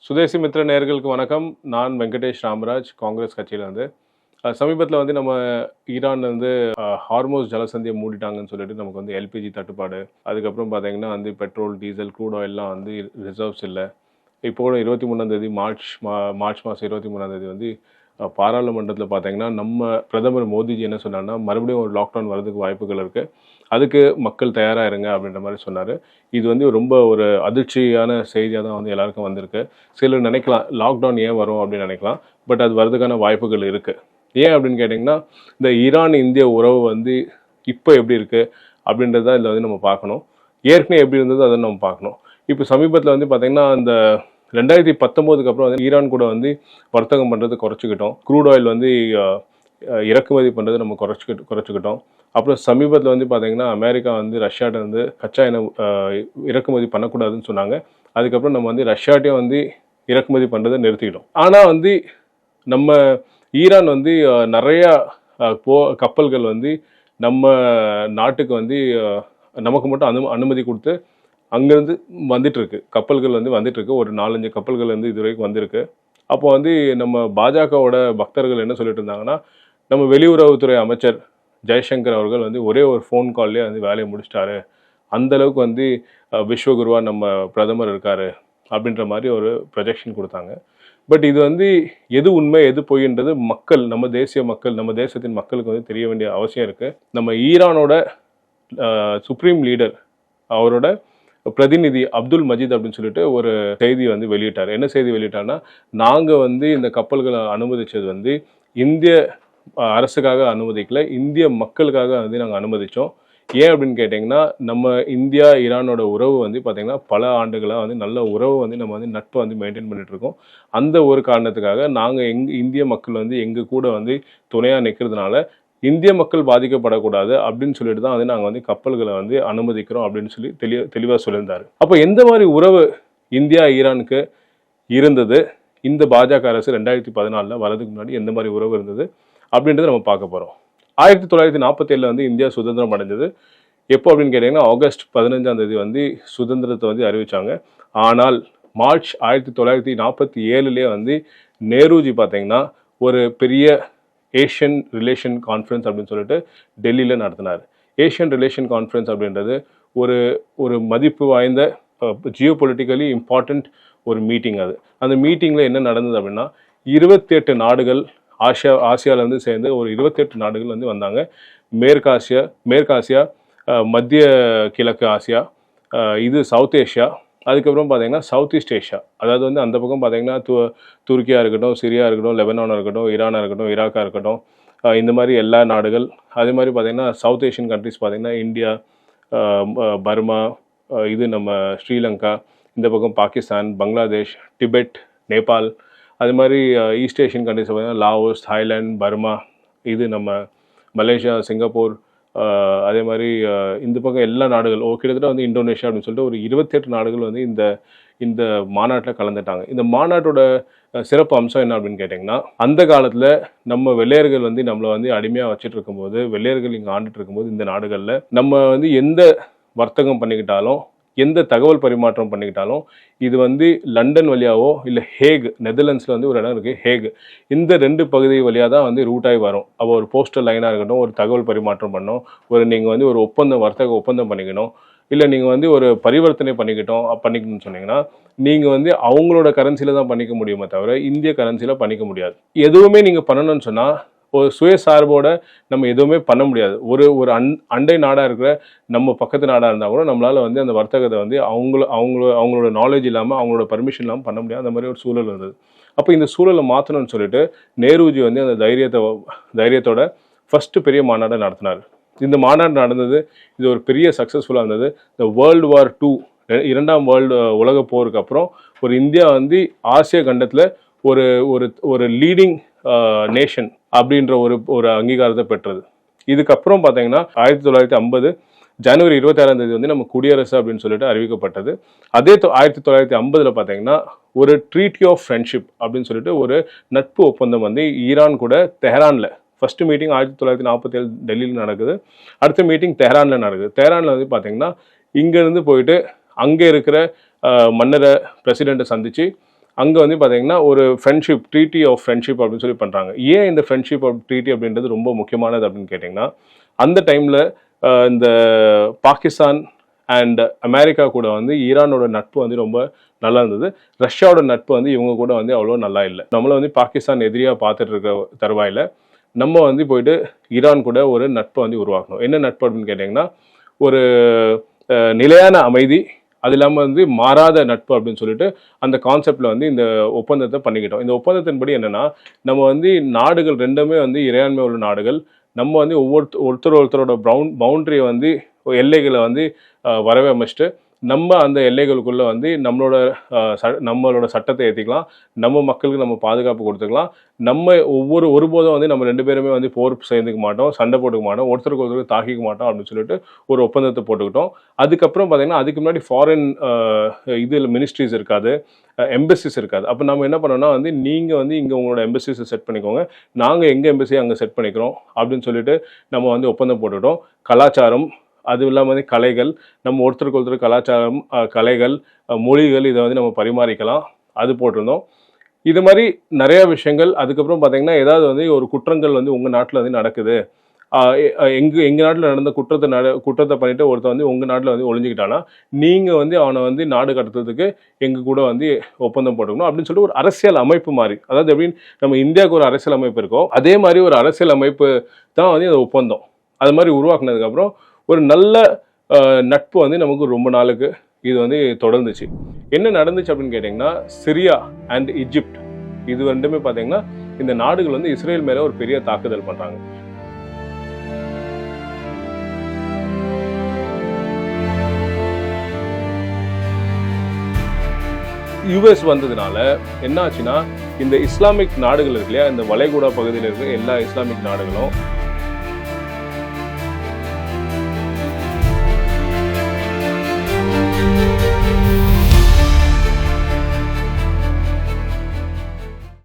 சுதேசி மித்ர நேயர்களுக்கு வணக்கம். நான் வெங்கடேஷ் ராமராஜ், காங்கிரஸ் கட்சியிலேருந்து. சமீபத்தில் வந்து நம்ம ஈரான் வந்து ஹார்மோஸ் ஜலசந்தியை மூடிட்டாங்கன்னு சொல்லிட்டு நமக்கு வந்து எல்பிஜி தட்டுப்பாடு, அதுக்கப்புறம் பார்த்தீங்கன்னா வந்து பெட்ரோல், டீசல், க்ரூட் ஆயில்லாம் வந்து ரிசர்வ்ஸ் இல்லை. இப்போ கூட 23ஆம் தேதி மார்ச் மாதம் 23ஆம் தேதி வந்து பாராளுமன்றத்தில் பார்த்தீங்கன்னா நம்ம பிரதமர் மோடிஜி என்ன சொன்னார்னா, மறுபடியும் ஒரு லாக்டவுன் வரதுக்கு வாய்ப்புகள் இருக்குது, அதுக்கு மக்கள் தயாராக இருங்க அப்படின்ற மாதிரி சொன்னார். இது வந்து ரொம்ப ஒரு அதிர்ச்சியான செய்தியாக தான் வந்து எல்லாருக்கும் வந்திருக்கு. சிலர் நினைக்கலாம் லாக்டவுன் ஏன் வரும் அப்படின்னு நினைக்கலாம். பட் அது வரதுக்கான வாய்ப்புகள் இருக்குது. ஏன் அப்படின்னு கேட்டிங்கன்னா, இந்த ஈரான் இந்திய உறவு வந்து இப்போ எப்படி இருக்குது அப்படின்றத இதில் வந்து நம்ம பார்க்கணும். ஏற்கனவே எப்படி இருந்தது அதை நம்ம பார்க்கணும். இப்போ சமீபத்தில் வந்து பார்த்திங்கன்னா, இந்த 2019க்கு அப்புறம் வந்து ஈரான் கூட வந்து வர்த்தகம் பண்ணுறது குறைச்சிக்கிட்டோம். க்ரூட் ஆயில் வந்து இறக்குமதி பண்ணுறது நம்ம குறைச்சிக்கிட்டோம். அப்புறம் சமீபத்தில் வந்து பார்த்திங்கன்னா, அமெரிக்கா வந்து ரஷ்யாட்ட வந்து கச்சா எண்ணெய் இறக்குமதி பண்ணக்கூடாதுன்னு சொன்னாங்க. அதுக்கப்புறம் நம்ம வந்து ரஷ்யாட்டையும் வந்து இறக்குமதி பண்ணுறதை நிறுத்திக்கிட்டோம். ஆனால் வந்து நம்ம ஈரான் வந்து நிறையா கப்பல்கள் வந்து நம்ம நாட்டுக்கு வந்து நமக்கு மட்டும் அனுமதி கொடுத்து அங்கேருந்து வந்துட்டுருக்கு. கப்பல்கள் வந்து வந்துட்டுருக்கு. ஒரு 4-5 கப்பல்கள் வந்து இது வரைக்கும் வந்திருக்கு. அப்போ வந்து நம்ம பாஜகவோட பக்தர்கள் என்ன சொல்லிட்டு இருந்தாங்கன்னா, நம்ம வெளியுறவுத்துறை அமைச்சர் ஜெய்சங்கர் அவர்கள் வந்து ஒரே ஒரு ஃபோன் கால்லேயே வந்து வேலையை முடிச்சிட்டாரு, அந்தளவுக்கு வந்து விஸ்வகுருவா நம்ம பிரதமர் இருக்கார் அப்படின்ற மாதிரி ஒரு ப்ரொஜெக்ஷன் கொடுத்தாங்க. பட் இது வந்து எது உண்மை எது பொய்ன்றது மக்கள், நம்ம தேசிய மக்கள், நம்ம தேசத்தின் மக்களுக்கு வந்து தெரிய வேண்டிய அவசியம் இருக்குது. நம்ம ஈரானோட சுப்ரீம் லீடர் அவரோட பிரதிநிதி அப்துல் மஜீத் அப்படின்னு சொல்லிட்டு ஒரு செய்தி வந்து வெளியிட்டார். என்ன செய்தி வெளியிட்டார்னா, நாங்கள் வந்து இந்த கப்பல்களை அனுமதித்தது வந்து இந்திய அரசுக்காக அனுமதிக்கல, இந்திய மக்களுக்காக வந்து நாங்கள் அனுமதித்தோம். ஏன் அப்படின்னு கேட்டிங்கன்னா, நம்ம இந்தியா ஈரானோட உறவு வந்து பார்த்திங்கன்னா பல ஆண்டுகளாக வந்து நல்ல உறவு வந்து நம்ம வந்து நட்பை வந்து மெயின்டைன் பண்ணிகிட்ருக்கோம். அந்த ஒரு காரணத்துக்காக நாங்கள் இந்திய மக்கள் வந்து எங்கள் கூட வந்து துணையாக நிற்கிறதுனால இந்திய மக்கள் பாதிக்கப்படக்கூடாது அப்படின்னு சொல்லிட்டு தான் வந்து நாங்கள் வந்து கப்பல்களை வந்து அனுமதிக்கிறோம் அப்படின்னு சொல்லி தெளிவாக சொல்லியிருந்தார். அப்போ எந்த மாதிரி உறவு இந்தியா ஈரானுக்கு இருந்தது, இந்த பாஜக அரசு 2014 வரதுக்கு முன்னாடி எந்த மாதிரி உறவு இருந்தது அப்படின்றத நம்ம பார்க்க போகிறோம். 1947 வந்து இந்தியா சுதந்திரம் அடைஞ்சது. எப்போ அப்படின்னு கேட்டிங்கன்னா, ஆகஸ்ட் 15 வந்து சுதந்திரத்தை வந்து அறிவித்தாங்க. ஆனால் மார்ச் 1947 வந்து நேருஜி பார்த்தீங்கன்னா ஒரு பெரிய ஏஷியன் ரிலேஷன் கான்ஃபரன்ஸ் அப்படின்னு சொல்லிட்டு டெல்லியில் நடத்தினார். ஏஷியன் ரிலேஷன் கான்ஃபரன்ஸ் அப்படின்றது ஒரு ஒரு மதிப்பு வாய்ந்த ஜியோ பொலிட்டிக்கலி இம்பார்ட்டண்ட் ஒரு மீட்டிங். அந்த மீட்டிங்கில் என்ன நடந்தது அப்படின்னா, 28 நாடுகள் ஆசியாவிலேருந்து சேர்ந்து ஒரு 28 நாடுகள் வந்து வந்தாங்க. மேற்காசியா, மத்திய கிழக்கு ஆசியா, இது சவுத் ஏஷியா, அதுக்கப்புறம் பார்த்தீங்கன்னா சவுத் ஈஸ்ட் ஏஷியா, அதாவது வந்து அந்த பக்கம் பார்த்தீங்கன்னா துருக்கியா இருக்கட்டும், சிரியா இருக்கட்டும், லெபனானா இருக்கட்டும், ஈரானாக இருக்கட்டும், ஈராக்காக இருக்கட்டும், இந்த மாதிரி எல்லா நாடுகள். அதே மாதிரி பார்த்தீங்கன்னா சவுத் ஏஷியன் கண்ட்ரிஸ் பார்த்தீங்கன்னா இந்தியா, பர்மா, இது நம்ம ஸ்ரீலங்கா, இந்த பக்கம் பாகிஸ்தான், பங்களாதேஷ், டிபெட், நேபாள், அது மாதிரி ஈஸ்ட் ஏஷியன் கண்ட்ரிஸ் பார்த்தீங்கன்னா லாவோஸ், தாய்லாந்து, பர்மா, இது நம்ம மலேசியா, சிங்கப்பூர், அதே மாதிரி இந்த பக்கம் எல்லா நாடுகள் கிட்டத்தட்ட வந்து இந்தோனேஷியா அப்படின்னு சொல்லிட்டு ஒரு 28 நாடுகள் வந்து இந்த மாநாட்டில் கலந்துட்டாங்க. இந்த மாநாட்டோட சிறப்பு அம்சம் என்ன அப்படின்னு கேட்டிங்கன்னா, அந்த காலத்தில் நம்ம வெள்ளையர்கள் வந்து நம்மளை வந்து அடிமையாக வச்சுட்டு இருக்கும்போது, வெள்ளையர்கள் இங்கே ஆண்டுட்டு இருக்கும்போது இந்த நாடுகளில் நம்ம வந்து எந்த வர்த்தகம் பண்ணிக்கிட்டாலும், எந்த தகவல் பரிமாற்றம் பண்ணிக்கிட்டாலும், இது வந்து லண்டன் வழியாவோ இல்லை ஹேக், நெதர்லாண்ட்ஸில் வந்து ஒரு இடம் இருக்குது ஹேக், இந்த 2 பகுதி வழியாக தான் வந்து ரூட்டாகி வரும். அப்போ ஒரு போஸ்டல் லைனாக இருக்கட்டும், ஒரு தகவல் பரிமாற்றம் பண்ணணும், நீங்கள் வந்து ஒரு வர்த்தக ஒப்பந்தம் பண்ணிக்கணும், இல்லை நீங்கள் வந்து ஒரு பரிவர்த்தனை பண்ணிக்கணும்னு சொன்னீங்கன்னா, நீங்கள் வந்து அவங்களோட கரன்சியில் தான் பண்ணிக்க முடியுமே தவிர இந்திய கரன்சியில் பண்ணிக்க முடியாது. எதுவுமே நீங்கள் பண்ணணும்னு சொன்னால் ஒரு சுயசார்போட நம்ம எதுவுமே பண்ண முடியாது. ஒரு அண்டை நாடாக இருக்கிற நம்ம பக்கத்து நாடாக இருந்தால் கூட நம்மளால் வந்து அந்த வர்த்தகத்தை வந்து அவங்களோட நாலேஜ் இல்லாமல், அவங்களோட பர்மிஷன் இல்லாமல் பண்ண முடியாது. அந்த மாதிரி ஒரு சூழல் இருந்தது. அப்போ இந்த சூழலை மாற்றணும்னு சொல்லிட்டு நேருஜி வந்து அந்த தைரியத்தோட ஃபஸ்ட்டு பெரிய மாநாட்டை நடத்தினார். இந்த மாநாடு நடந்தது, இது ஒரு பெரிய சக்ஸஸ்ஃபுல்லாக இருந்தது. இந்த வேர்ல்டு வார் 2, 2ஆம் உலக போருக்கு அப்புறம் ஒரு இந்தியா வந்து ஆசிய கண்டத்தில் ஒரு லீடிங் நேஷன் அப்படின்ற ஒரு அங்கீகாரத்தை பெற்றது. இதுக்கப்புறம் பார்த்தீங்கன்னா 1950 ஜனவரி 26 வந்து நம்ம குடியரசு அப்படின்னு சொல்லிட்டு அறிவிக்கப்பட்டது. அதே 1950 பார்த்தீங்கன்னா ஒரு ட்ரீட்டி ஆஃப் ஃப்ரெண்ட்ஷிப் அப்படின்னு சொல்லிட்டு ஒரு நட்பு ஒப்பந்தம் வந்து ஈரான் கூட தெஹரானில், ஃபஸ்ட்டு மீட்டிங் 1947 டெல்லியில் நடக்குது. அடுத்த மீட்டிங் தெஹரானில் நடக்குது. தெஹரானில் வந்து பார்த்தீங்கன்னா இங்கேருந்து போயிட்டு அங்கே இருக்கிற மன்னரை, பிரசிடெண்ட்டை சந்தித்து அங்கே வந்து பார்த்தீங்கன்னா ஒரு ஃப்ரெண்ட்ஷிப் ட்ரீட்டி ஆஃப் ஃப்ரெண்ட்ஷிப் அப்படின்னு சொல்லி பண்ணுறாங்க. ஏன் இந்த ஃப்ரெண்ட்ஷிப் ஆஃப் ட்ரீட்டி அப்படின்றது ரொம்ப முக்கியமானது அப்படின்னு கேட்டிங்கன்னா, அந்த டைமில் இந்த பாகிஸ்தான் அண்ட் அமெரிக்கா கூட வந்து ஈரானோட நட்பு வந்து ரொம்ப நல்லா இருந்தது. ரஷ்யாவோட நட்பு வந்து இவங்க கூட வந்து அவ்வளோ நல்லா இல்லை. நம்மளை வந்து பாகிஸ்தான் எதிரியாக பார்த்துட்டு இருக்க தருவாயில் நம்ம வந்து போயிட்டு ஈரான் கூட ஒரு நட்பை வந்து உருவாக்கணும். என்ன நட்பு அப்படின்னு கேட்டிங்கன்னா, ஒரு நிலையான அமைதி, அது இல்லாமல் வந்து மாறாத நட்பு அப்படின்னு சொல்லிட்டு அந்த கான்செப்டில் வந்து இந்த ஒப்பந்தத்தை பண்ணிக்கிட்டோம். இந்த ஒப்பந்தத்தின்படி என்னென்னா, நம்ம வந்து நாடுகள் ரெண்டுமே வந்து இறையாண்மை உள்ள நாடுகள். நம்ம வந்து ஒருத்தரோட பவுண்டரியை வந்து எல்லைகளை வந்து வரவே அமைச்சிட்டு நம்ம அந்த எல்லைகளுக்குள்ளே வந்து நம்மளோட சட்டத்தை ஏற்றிக்கலாம், நம்ம மக்களுக்கு நம்ம பாதுகாப்பு கொடுத்துக்கலாம். நம்ம ஒருபோதும் வந்து நம்ம 2 பேருமே வந்து போர் சேர்ந்துக்க மாட்டோம், சண்டை போட்டுக்க மாட்டோம், ஒருத்தருக்கு தாக்கிக்க மாட்டோம் அப்படின்னு சொல்லிட்டு ஒரு ஒப்பந்தத்தை போட்டுக்கிட்டோம். அதுக்கப்புறம் பார்த்தீங்கன்னா அதுக்கு முன்னாடி ஃபாரின் இதில் மினிஸ்ட்ரிஸ் இருக்காது, எம்பசிஸ் இருக்காது. அப்போ நம்ம என்ன பண்ணோம்னா வந்து நீங்கள் வந்து இங்கே உங்களோட எம்பசிஸை செட் பண்ணிக்கோங்க, நாங்கள் எங்கள் எம்பசியை அங்கே செட் பண்ணிக்கிறோம் அப்படின்னு சொல்லிட்டு நம்ம வந்து ஒப்பந்தம் போட்டுக்கிட்டோம். கலாச்சாரம், அது இல்லாமல் வந்து கலைகள், நம்ம ஒருத்தருக்கு கலாச்சாரம், கலைகள், மொழிகள் இதை வந்து நம்ம பரிமாறிக்கலாம், அது போட்டிருந்தோம். இது மாதிரி நிறையா விஷயங்கள். அதுக்கப்புறம் பார்த்தீங்கன்னா ஏதாவது வந்து ஒரு குற்றங்கள் வந்து உங்கள் நாட்டில் வந்து நடக்குது, எங்கள் நாட்டில் நடந்த குற்றத்தை பண்ணிவிட்டு ஒருத்தர் வந்து உங்கள் நாட்டில் வந்து ஒளிஞ்சிக்கிட்டானா நீங்கள் வந்து அவனை வந்து நாடு கடத்துறதுக்கு எங்கள் கூட வந்து ஒப்பந்தம் போட்டுக்கணும் அப்படின்னு சொல்லிட்டு ஒரு அரசியல் அமைப்பு மாதிரி. அதாவது எப்படின்னு நம்ம இந்தியாவுக்கு ஒரு அரசியல் அமைப்பு இருக்கோ அதே மாதிரி ஒரு அரசியல் அமைப்பு தான் வந்து அந்த ஒப்பந்தம். அது மாதிரி உருவாக்குனதுக்கப்புறம் ஒரு நல்ல நட்பு வந்து நமக்கு ரொம்ப நாளுக்கு இது வந்து தொடர்ந்துச்சு. என்ன நடந்துச்சு அப்படின்னு கேட்டிங்கன்னா, சிரியா அண்ட் ஈஜிப்ட் இது ரெண்டுமே பார்த்தீங்கன்னா இந்த நாடுகள் வந்து இஸ்ரேல் மேலே ஒரு பெரிய தாக்குதல் பண்ணுறாங்க. யுஎஸ் வந்ததுனால என்ன ஆச்சுன்னா, இந்த இஸ்லாமிக் நாடுகள் இருக்கு இல்லையா, இந்த வளைகுடா பகுதியில் இருக்கிற எல்லா இஸ்லாமிக் நாடுகளும்